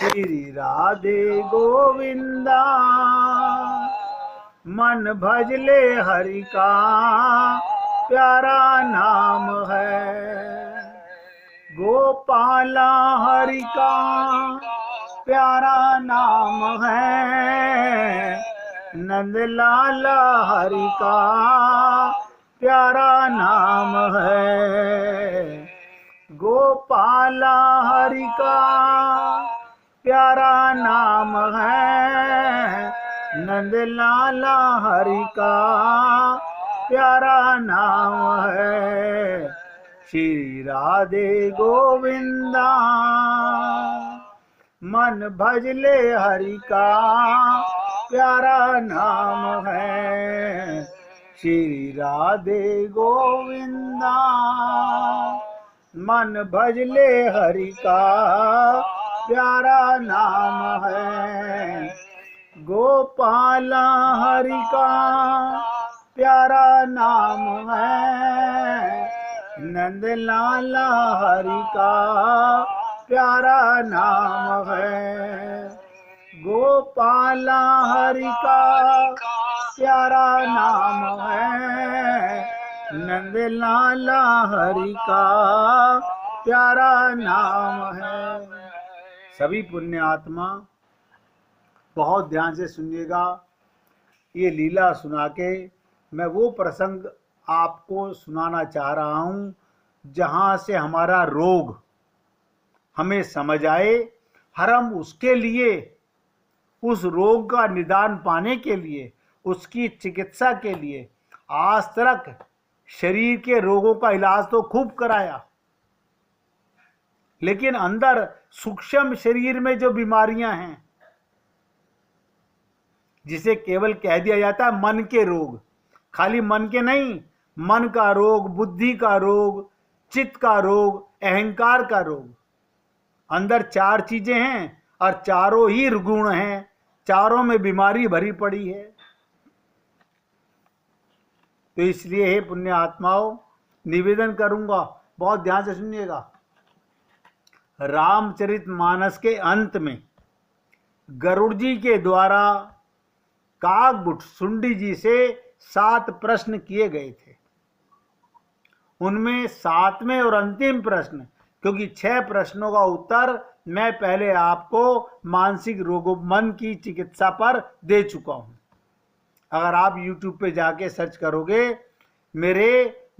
श्री राधे गोविंदा मन भजले हरि का प्यारा नाम है। गोपाला हरि का प्यारा नाम है। नंदलाला हरि का प्यारा नाम है। गोपाला हरि का प्यारा नाम है। नंदलाला हरि का प्यारा नाम है। श्री राधे गोविंदा मन भजले हरि का प्यारा नाम है। श्री राधे गोविंदा मन भजले हरि का प्यारा नाम है। गोपाला हरि का प्यारा नाम है। नंदलाला हरि का प्यारा नाम है। गोपाला हरि का प्यारा नाम है। नंदलाला हरि का प्यारा नाम है। सभी पुण्य आत्मा बहुत ध्यान से सुनिएगा। ये लीला सुना के मैं वो प्रसंग आपको सुनाना चाह रहा हूँ जहाँ से हमारा रोग हमें समझ आए, हम उसके लिए, उस रोग का निदान पाने के लिए, उसकी चिकित्सा के लिए आज तक शरीर के रोगों का इलाज तो खूब कराया, लेकिन अंदर सूक्ष्म शरीर में जो बीमारियां हैं, जिसे केवल कह दिया जाता है मन के रोग, खाली मन के नहीं, मन का रोग, बुद्धि का रोग, चित्त का रोग, अहंकार का रोग। अंदर चार चीजें हैं और चारों ही गुण हैं, चारों में बीमारी भरी पड़ी है। तो इसलिए हे पुण्य आत्माओं, निवेदन करूंगा, बहुत ध्यान से सुनिएगा। रामचरितमानस के अंत में गरुड़ जी के द्वारा काकभुसुंडी जी से 7 प्रश्न किए गए थे। उनमें 7वें और अंतिम प्रश्न, क्योंकि 6 प्रश्नों का उत्तर मैं पहले आपको मानसिक रोगों, मन की चिकित्सा पर दे चुका हूं। अगर आप YouTube पे जाके सर्च करोगे, मेरे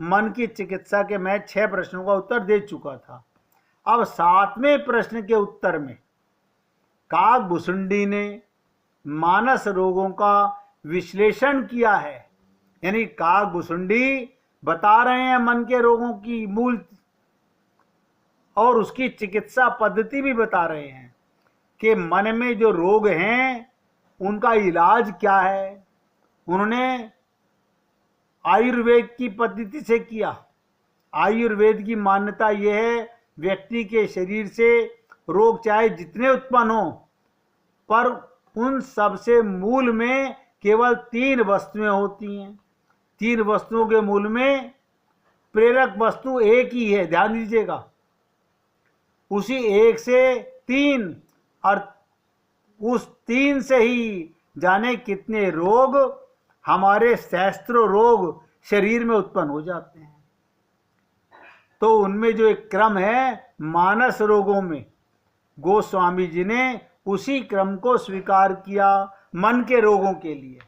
मन की चिकित्सा के मैं 6 प्रश्नों का उत्तर दे चुका था। अब 7वें प्रश्न के उत्तर में काकभुसुंडी ने मानस रोगों का विश्लेषण किया है। यानी काकभुसुंडी बता रहे हैं मन के रोगों की मूल और उसकी चिकित्सा पद्धति भी बता रहे हैं कि मन में जो रोग हैं उनका इलाज क्या है। उन्होंने आयुर्वेद की पद्धति से किया। आयुर्वेद की मान्यता यह है, व्यक्ति के शरीर से रोग चाहे जितने उत्पन्न हो, पर उन सबसे मूल में केवल 3 वस्तुएं होती हैं। 3 वस्तुओं के मूल में प्रेरक वस्तु एक ही है, ध्यान दीजिएगा। उसी एक से 3 और उस 3 से ही जाने कितने रोग, हमारे सहस्त्रों रोग शरीर में उत्पन्न हो जाते हैं। तो उनमें जो एक क्रम है मानस रोगों में, गोस्वामी जी ने उसी क्रम को स्वीकार किया मन के रोगों के लिए।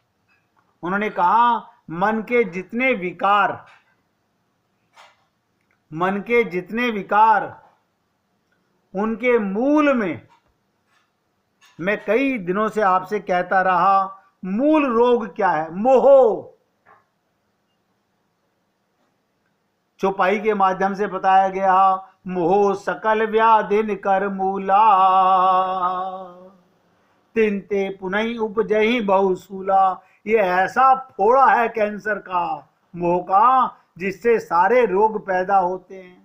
उन्होंने कहा मन के जितने विकार उनके मूल में, मैं कई दिनों से आपसे कहता रहा, मूल रोग क्या है? मोह। चौपाई के माध्यम से बताया गया, मोह सकल व्याधिन कर मूला, तिनते पुनः उपजहि बहुसूला। ये ऐसा फोड़ा है कैंसर का, मोह का, जिससे सारे रोग पैदा होते हैं।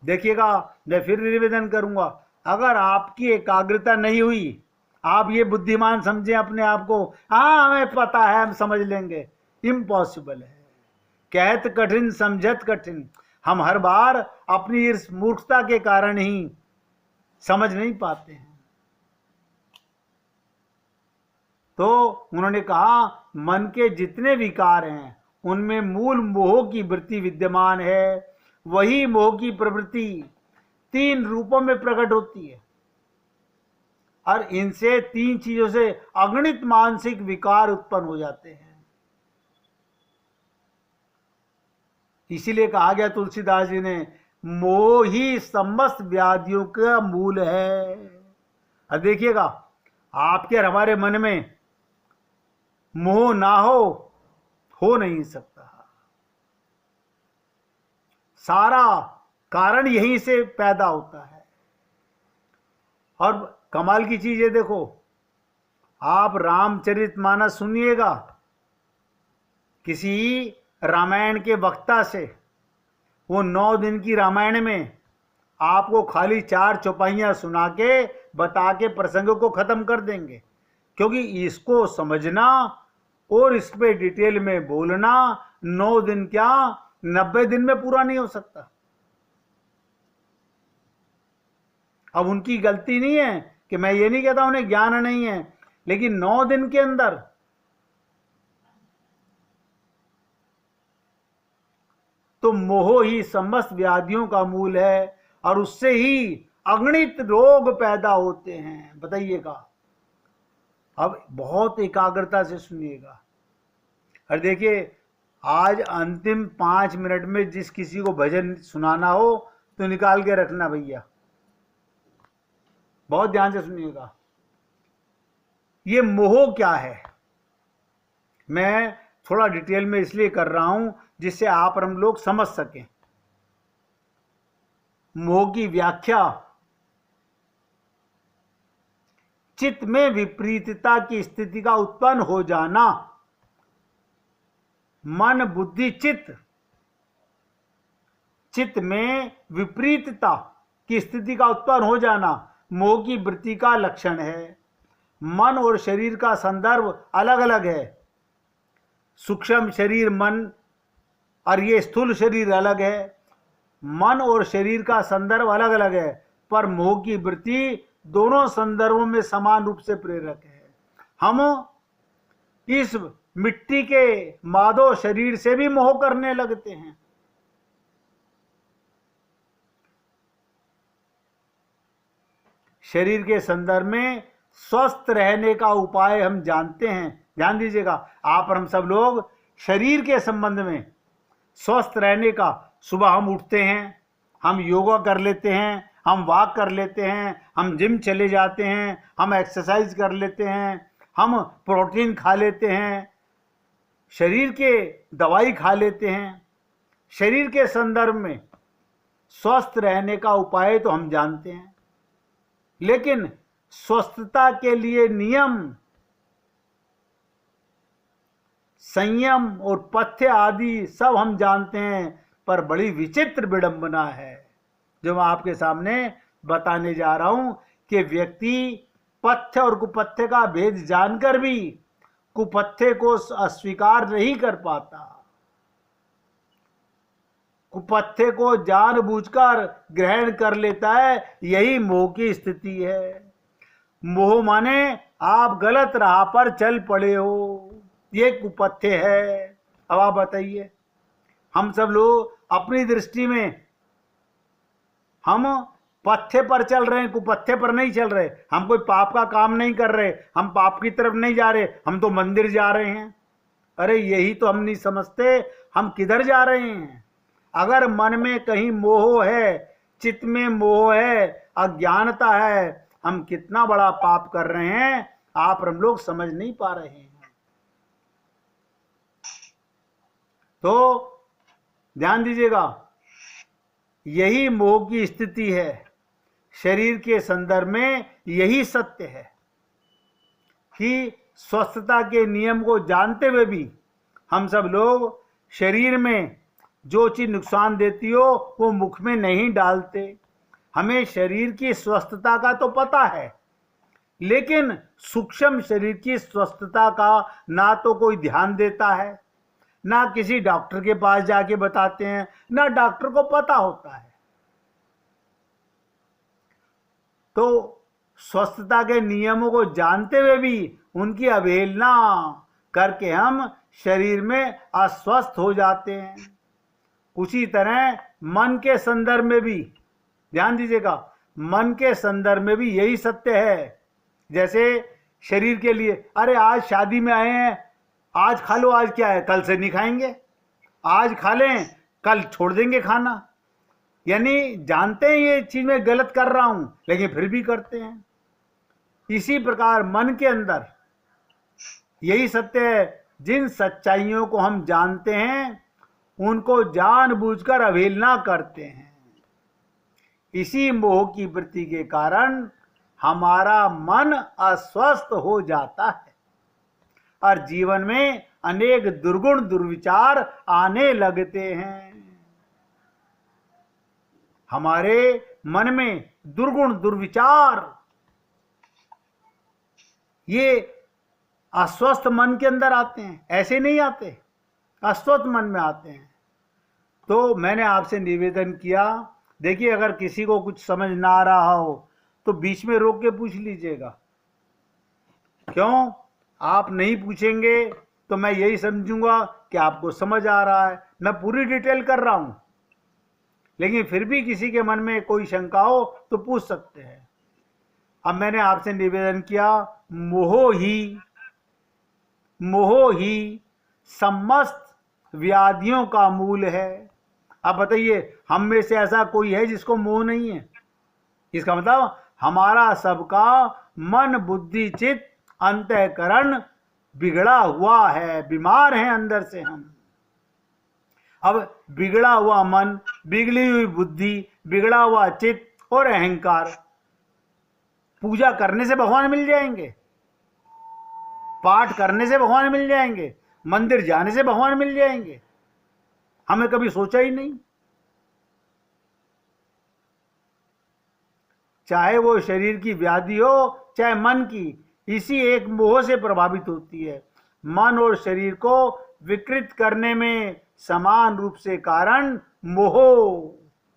देखिएगा, मैं फिर निवेदन करूंगा, अगर आपकी एकाग्रता नहीं हुई, आप ये बुद्धिमान समझें अपने आप को, हाँ हमें पता है, हम समझ लेंगे, इम्पॉसिबल है। कहत कठिन समझत कठिन। हम हर बार अपनी इस मूर्खता के कारण ही समझ नहीं पाते हैं। तो उन्होंने कहा मन के जितने विकार हैं उनमें मूल मोह की वृत्ति विद्यमान है। वही मोह की प्रवृत्ति 3 रूपों में प्रकट होती है और इनसे 3 चीजों से अगणित मानसिक विकार उत्पन्न हो जाते हैं। इसीलिए कहा गया तुलसीदास जी ने, मोह ही समस्त व्याधियों का मूल है। अब देखिएगा, आपके और हमारे मन में मोह ना हो नहीं सकता। सारा कारण यहीं से पैदा होता है। और कमाल की चीज है, देखो, आप रामचरितमानस सुनिएगा किसी रामायण के वक्ता से, वो 9 दिन की रामायण में आपको खाली 4 चौपाइयां सुना के बता के प्रसंग को खत्म कर देंगे, क्योंकि इसको समझना और इस पे डिटेल में बोलना 9 दिन क्या 90 दिन में पूरा नहीं हो सकता। अब उनकी गलती नहीं है कि मैं ये नहीं कहता उन्हें ज्ञान नहीं है, लेकिन 9 दिन के अंदर तो मोह ही समस्त व्याधियों का मूल है और उससे ही अगणित रोग पैदा होते हैं। बताइएगा, अब बहुत एकाग्रता से सुनिएगा। और देखिए, आज अंतिम 5 मिनट में जिस किसी को भजन सुनाना हो तो निकाल के रखना भैया, बहुत ध्यान से सुनिएगा। ये मोह क्या है, मैं थोड़ा डिटेल में इसलिए कर रहा हूं जिससे आप और हम लोग समझ सकें। मोह की व्याख्या चित्त में विपरीतता की स्थिति का उत्पन्न हो जाना। मन बुद्धि चित्त में विपरीतता की स्थिति का उत्पन्न हो जाना मोह की वृत्ति का लक्षण है। मन और शरीर का संदर्भ अलग अलग है। सूक्ष्म शरीर मन और ये स्थूल शरीर अलग है। मन और शरीर का संदर्भ अलग अलग है, पर मोह की वृत्ति दोनों संदर्भों में समान रूप से प्रेरक है। हम इस मिट्टी के मादो शरीर से भी मोह करने लगते हैं। शरीर के संदर्भ में स्वस्थ रहने का उपाय हम जानते हैं। ध्यान दीजिएगा, आप और हम सब लोग शरीर के संबंध में स्वस्थ रहने का, सुबह हम उठते हैं, हम योगा कर लेते हैं, हम वॉक कर लेते हैं, हम जिम चले जाते हैं, हम एक्सरसाइज कर लेते हैं, हम प्रोटीन खा लेते हैं, शरीर के दवाई खा लेते हैं। शरीर के संदर्भ में स्वस्थ रहने का उपाय तो हम जानते हैं, लेकिन स्वस्थता के लिए नियम, संयम और पथ्य आदि सब हम जानते हैं, पर बड़ी विचित्र विडंबना है जो मैं आपके सामने बताने जा रहा हूं कि व्यक्ति पथ्य और कुपथ्य का भेद जानकर भी कुपथ्य को अस्वीकार नहीं कर पाता। कुपथ्य को जानबूझकर ग्रहण कर लेता है, यही मोह की स्थिति है। मोह माने आप गलत राह पर चल पड़े हो, ये कुपथ्य है। अब आप बताइए, हम सब लोग अपनी दृष्टि में हम पथ्य पर चल रहे हैं, कुपथ्य पर नहीं चल रहे। हम कोई पाप का काम नहीं कर रहे, हम पाप की तरफ नहीं जा रहे, हम तो मंदिर जा रहे हैं। अरे यही तो हम नहीं समझते, हम किधर जा रहे हैं। अगर मन में कहीं मोह है, चित्त में मोह है, अज्ञानता है, हम कितना बड़ा पाप कर रहे हैं आप हम लोग समझ नहीं पा रहे हैं। तो ध्यान दीजिएगा, यही मोह की स्थिति है। शरीर के संदर्भ में यही सत्य है कि स्वस्थता के नियम को जानते हुए भी हम सब लोग शरीर में जो चीज नुकसान देती हो वो मुख में नहीं डालते। हमें शरीर की स्वस्थता का तो पता है, लेकिन सूक्ष्म शरीर की स्वस्थता का ना तो कोई ध्यान देता है, ना किसी डॉक्टर के पास जाके बताते हैं, ना डॉक्टर को पता होता है। तो स्वस्थता के नियमों को जानते हुए भी उनकी अवहेलना करके हम शरीर में अस्वस्थ हो जाते हैं। उसी तरह मन के संदर्भ में भी ध्यान दीजिएगा, मन के संदर्भ में भी यही सत्य है। जैसे शरीर के लिए, अरे आज शादी में आए हैं, आज खा लो, आज क्या है, कल से नहीं खाएंगे, आज खा लें कल छोड़ देंगे खाना। यानी जानते हैं ये चीज मैं गलत कर रहा हूं, लेकिन फिर भी करते हैं। इसी प्रकार मन के अंदर यही सत्य है, जिन सच्चाइयों को हम जानते हैं उनको जानबूझकर अवहेलना करते हैं। इसी मोह की वृत्ति के कारण हमारा मन अस्वस्थ हो जाता है और जीवन में अनेक दुर्गुण दुर्विचार आने लगते हैं। हमारे मन में दुर्गुण दुर्विचार ये अस्वस्थ मन के अंदर आते हैं, ऐसे नहीं आते, अस्वस्थ मन में आते हैं। तो मैंने आपसे निवेदन किया, देखिए अगर किसी को कुछ समझ ना आ रहा हो तो बीच में रोक के पूछ लीजिएगा। क्यों? आप नहीं पूछेंगे तो मैं यही समझूंगा कि आपको समझ आ रहा है। मैं पूरी डिटेल कर रहा हूं, लेकिन फिर भी किसी के मन में कोई शंका हो तो पूछ सकते हैं। अब मैंने आपसे निवेदन किया, मोह ही समस्त व्याधियों का मूल है। अब बताइए, हम में से ऐसा कोई है जिसको मोह नहीं है? इसका मतलब हमारा सबका मन बुद्धि चित्त अंतःकरण बिगड़ा हुआ है, बीमार है अंदर से हम। अब बिगड़ा हुआ मन, बिगड़ी हुई बुद्धि, बिगड़ा हुआ चित्त और अहंकार, पूजा करने से भगवान मिल जाएंगे, पाठ करने से भगवान मिल जाएंगे, मंदिर जाने से भगवान मिल जाएंगे? हमें कभी सोचा ही नहीं। चाहे वो शरीर की व्याधि हो चाहे मन की, इसी एक मोह से प्रभावित होती है। मन और शरीर को विकृत करने में समान रूप से कारण मोह।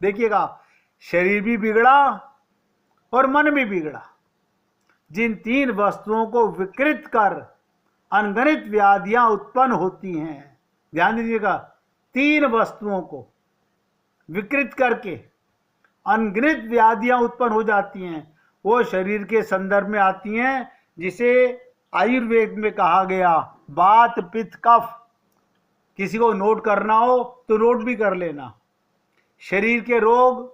देखिएगा, शरीर भी बिगड़ा और मन भी बिगड़ा। जिन तीन वस्तुओं को विकृत कर अनगणित व्याधियां उत्पन्न होती हैं, ध्यान दीजिएगा, तीन वस्तुओं को विकृत करके अनगिनत व्याधियां उत्पन्न हो जाती हैं, वो शरीर के संदर्भ में आती हैं, जिसे आयुर्वेद में कहा गया वात पित्त कफ। किसी को नोट करना हो तो नोट भी कर लेना। शरीर के रोग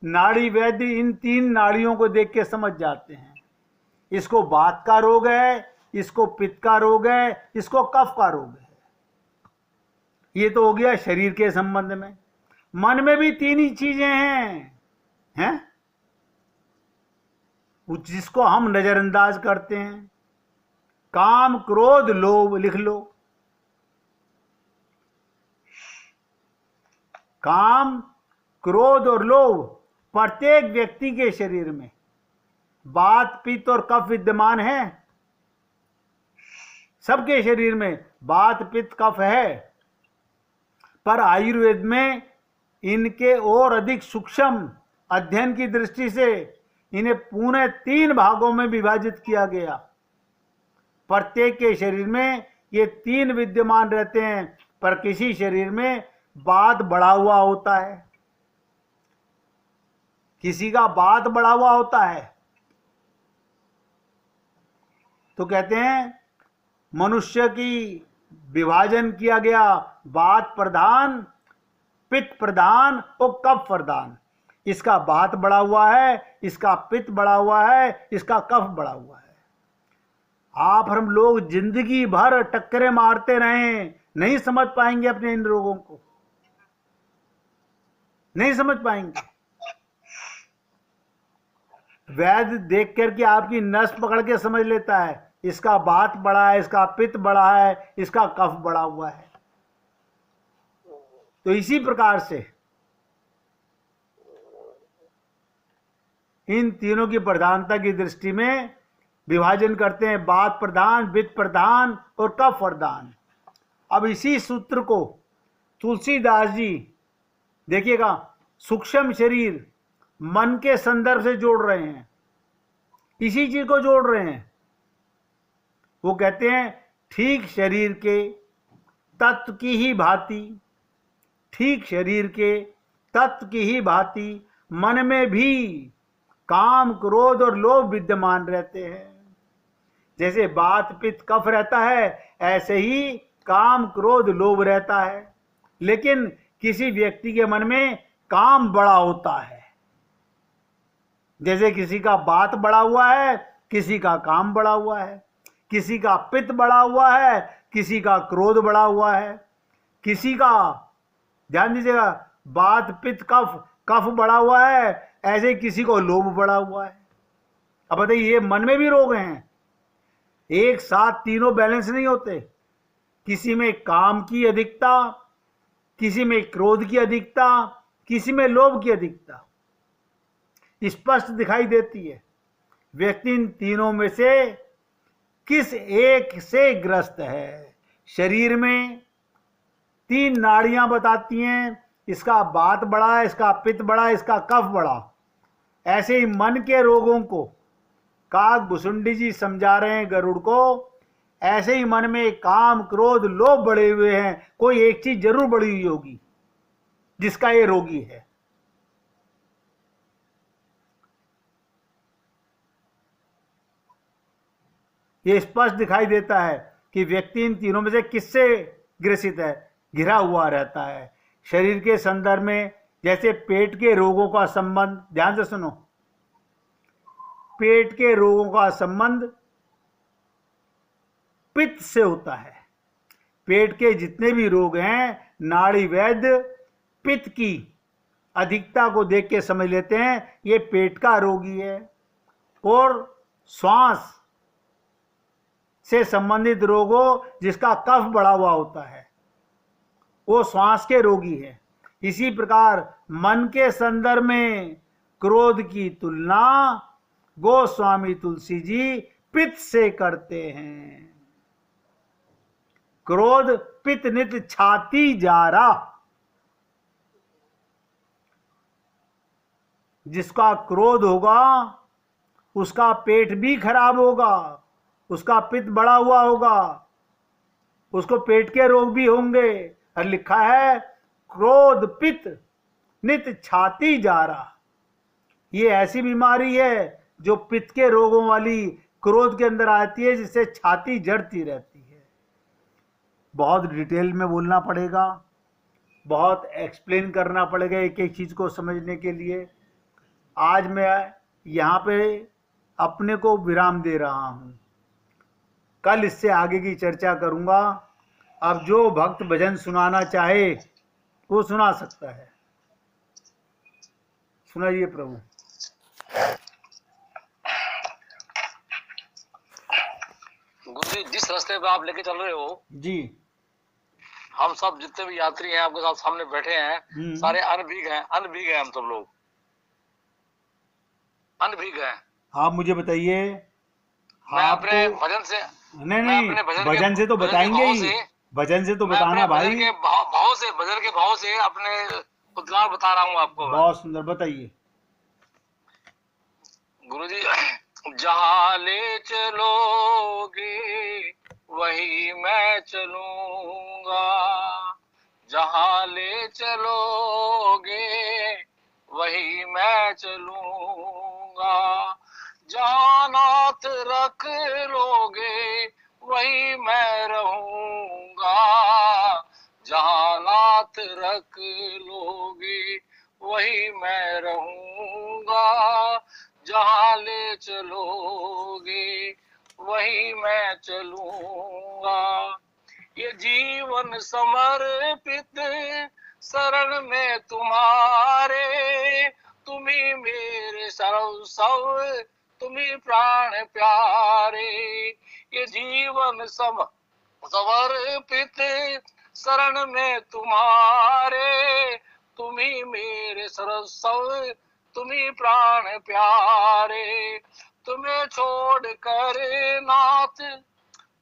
नाड़ी वैद्य इन तीन नाड़ियों को देख के समझ जाते हैं। इसको वात का रोग है, इसको पित्त का रोग है, इसको कफ का रोग है। ये तो हो गया शरीर के संबंध में। मन में भी तीन ही चीजें हैं जिसको हम नजरअंदाज करते हैं। काम क्रोध लोभ, लिख लो। काम क्रोध और लोभ प्रत्येक व्यक्ति के शरीर में वात पित्त और कफ विद्यमान है। सबके शरीर में वात पित्त कफ है, पर आयुर्वेद में इनके और अधिक सूक्ष्म अध्ययन की दृष्टि से इन्हें पूरे तीन भागों में विभाजित किया गया। प्रत्येक के शरीर में ये तीन विद्यमान रहते हैं, पर किसी शरीर में वात बढ़ा हुआ होता है, किसी का वात बढ़ा हुआ होता है। तो कहते हैं मनुष्य की विभाजन किया गया वात प्रधान, पित्त प्रधान और कफ प्रधान। इसका वात बढ़ा हुआ है, इसका पित्त बढ़ा हुआ है, इसका कफ बढ़ा हुआ है। आप हम लोग जिंदगी भर टक्करें मारते रहें, नहीं समझ पाएंगे अपने इन रोगों को, नहीं समझ पाएंगे। वैद्य देख करके आपकी नस पकड़ के समझ लेता है, इसका वात बढ़ा है, इसका पित्त बढ़ा है, इसका कफ बढ़ा हुआ है। तो इसी प्रकार से इन तीनों की प्रधानता की दृष्टि में विभाजन करते हैं, वात प्रधान, पित्त प्रधान और कफ प्रधान। अब इसी सूत्र को तुलसीदास जी, देखिएगा, सूक्ष्म शरीर मन के संदर्भ से जोड़ रहे हैं, इसी चीज को जोड़ रहे हैं। वो कहते हैं ठीक शरीर के तत्व की ही भांति, ठीक शरीर के तत्व की ही भांति मन में भी काम, क्रोध और लोभ विद्यमान रहते हैं। जैसे वात, पित्त, कफ रहता है, ऐसे ही काम, क्रोध, लोभ रहता है। लेकिन किसी व्यक्ति के मन में काम बड़ा होता है। जैसे किसी का वात बड़ा हुआ है, किसी का काम बड़ा हुआ है, किसी का पित्त बड़ा हुआ है, किसी का क्रोध बड़ा हुआ है, किसी का, ध्यान दीजिएगा, वात, पित्त, कफ, कफ बड़ा हुआ है, ऐसे किसी को लोभ बड़ा हुआ है। अब बताइए, ये मन में भी रोग हैं, एक साथ तीनों बैलेंस नहीं होते। किसी में काम की अधिकता, किसी में क्रोध की अधिकता, किसी में लोभ की अधिकता स्पष्ट दिखाई देती है। व्यक्ति इन तीनों में से किस एक से ग्रस्त है। शरीर में 3 नाड़ियां बताती हैं, इसका वात बड़ा है, इसका पित्त बड़ा है, इसका कफ बड़ा। ऐसे ही मन के रोगों को काक भुसुंडी जी समझा रहे हैं गरुड़ को। ऐसे ही मन में काम, क्रोध, लोभ बढ़े हुए हैं। कोई एक चीज जरूर बढ़ी हुई होगी जिसका ये रोगी है। ये स्पष्ट दिखाई देता है कि व्यक्ति इन तीनों में से किससे ग्रसित है, घिरा हुआ रहता है। शरीर के संदर्भ में जैसे पेट के रोगों का संबंध, ध्यान से सुनो, पेट के रोगों का संबंध पित्त से होता है। पेट के जितने भी रोग हैं, नाड़ी वैद्य पित्त की अधिकता को देख के समझ लेते हैं ये पेट का रोगी है। और श्वास से संबंधित रोग हो, जिसका कफ बढ़ा हुआ होता है, वो श्वास के रोगी है। इसी प्रकार मन के संदर्भ में क्रोध की तुलना गोस्वामी तुलसी जी पित्त से करते हैं। क्रोध पित्त नित छाती जा रहा। जिसका क्रोध होगा उसका पेट भी खराब होगा, उसका पित्त बढ़ा हुआ होगा, उसको पेट के रोग भी होंगे। और लिखा है क्रोध पित्त नित छाती जा रहा। ये ऐसी बीमारी है जो पित्त के रोगों वाली क्रोध के अंदर आती है, जिससे छाती जड़ती रहती है। बहुत डिटेल में बोलना पड़ेगा, बहुत एक्सप्लेन करना पड़ेगा एक एक चीज को समझने के लिए। आज मैं यहाँ पे अपने को विराम दे रहा हूँ, कल इससे आगे की चर्चा करूँगा। अब जो भक्त भजन सुनाना चाहे वो सुना सकता है। सुनाइए प्रभु। गुरु जी, जिस रास्ते पे आप लेके चल रहे हो जी, हम सब जितने भी यात्री हैं आपके साथ सामने बैठे हैं, सारे अनभिज्ञ हैं, अनभिज्ञ हैं, हम सब लोग अनभिज्ञ हैं। आप मुझे बताइए, मैं अपने भजन से, नहीं भजन से तो बताएंगे ही, भजन से तो बताना भाई। भजन के भाव से अपने उद्गार बता रहा हूँ आपको। बहुत सुंदर, बताइए। गुरु जी, जहाँ ले चलोगे वही मैं चलूंगा, जहाँ ले चलोगे वही मैं चलूंगा, जहाँ नाथ रख लोगे वही मैं रहूंगा, जहाँ नाथ रख लोगे वही मैं रहूंगा, जहाँ ले चलोगे वही मैं चलूंगा। ये जीवन समर्पित शरण में तुम्हारे, तुम्ही मेरे सर्वस्व, तुम्ही प्राण प्यारे। ये जीवन समर्पित शरण में तुम्हारे, तुम्ही मेरे सर्वस्व, तुम्ही प्राण प्यारे। तुम्हें छोड़ कर नाथ,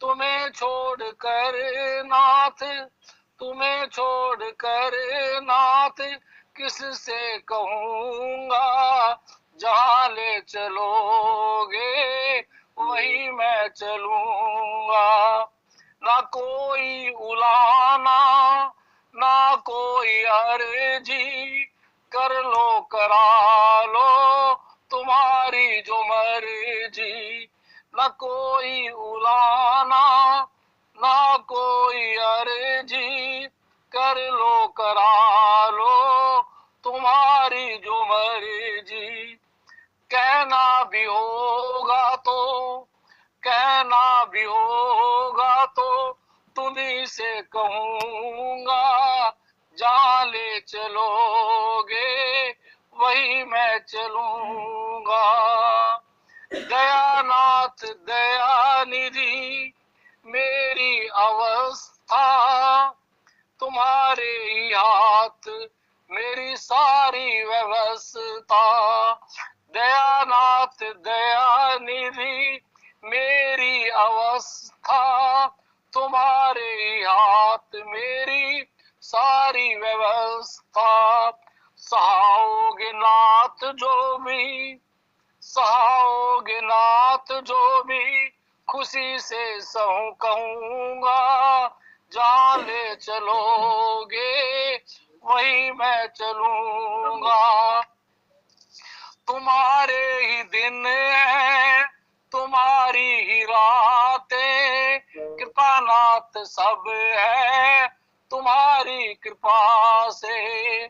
तुम्हें छोड़ कर नाथ, तुम्हें छोड़ कर नाथ किससे कहूँगा, जहाँ ले चलोगे वही मैं चलूँगा। ना कोई उलाना ना कोई अर्जी, कर लो करा लो तुम्हारी जो मर्जी। न कोई उलाना ना कोई अर्जी, कर लो करा लो तुम्हारी जो मर्जी। कहना भी होगा तो कहना भी होगा तो तुम्हीं से कहूँगा, जहाँ ले चलोगे वही मैं चलूँगा। दयानाथ दयानिधि मेरी अवस्था, तुम्हारे ही हाथ मेरी सारी व्यवस्था। दयानाथ दयानिधि मेरी अवस्था, तुम्हारे ही हाथ मेरी सारी व्यवस्था। सहाओगे नाथ जो भी सहाओगे नाथ जो भी, खुशी से सहूँ कहूँगा, जहाँ ले चलोगे वही मैं चलूँगा। तुम्हारे ही दिन है तुम्हारी ही रातें, कृपानाथ सब है तुम्हारी कृपा से।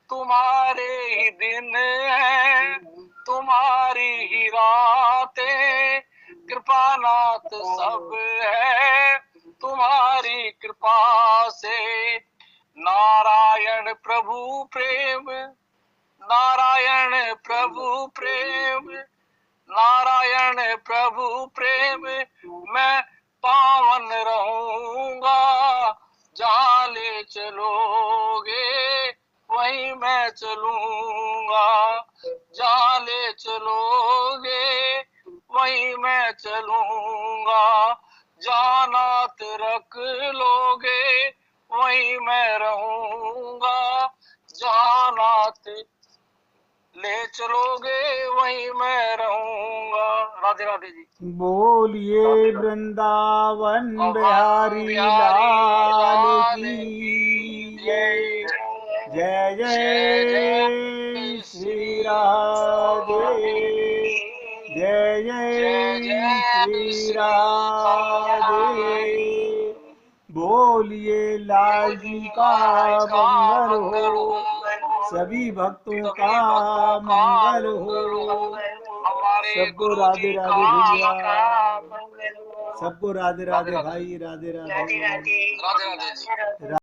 तुम्हारे ही दिन है तुम्हारी ही रातें, कृपानाथ सब है तुम्हारी कृपा से। नारायण प्रभु प्रेम नारायण प्रभु प्रेम नारायण प्रभु प्रेम, मैं पावन रहूँगा, जहाँ ले चलोगे वहीं मैं चलूँगा। जहाँ ले चलोगे वहीं मैं चलूँगा, जहाँ नाथ रख लोगे वहीं मैं रहूँगा। जहाँ नाथ ले चलोगे वहीं मैं रहूँगा। राधे राधे जी। बोलिए वृंदावन बिहारी लाल की जय। जय जय श्री राधे, जय जय श्री राधे। बोलिए लाल जी का मंगल हो, सभी भक्तों का मंगल हो। सबको राधे राधे भैया, सबको राधे राधे भाई, राधे राधे। राधे राधे जी।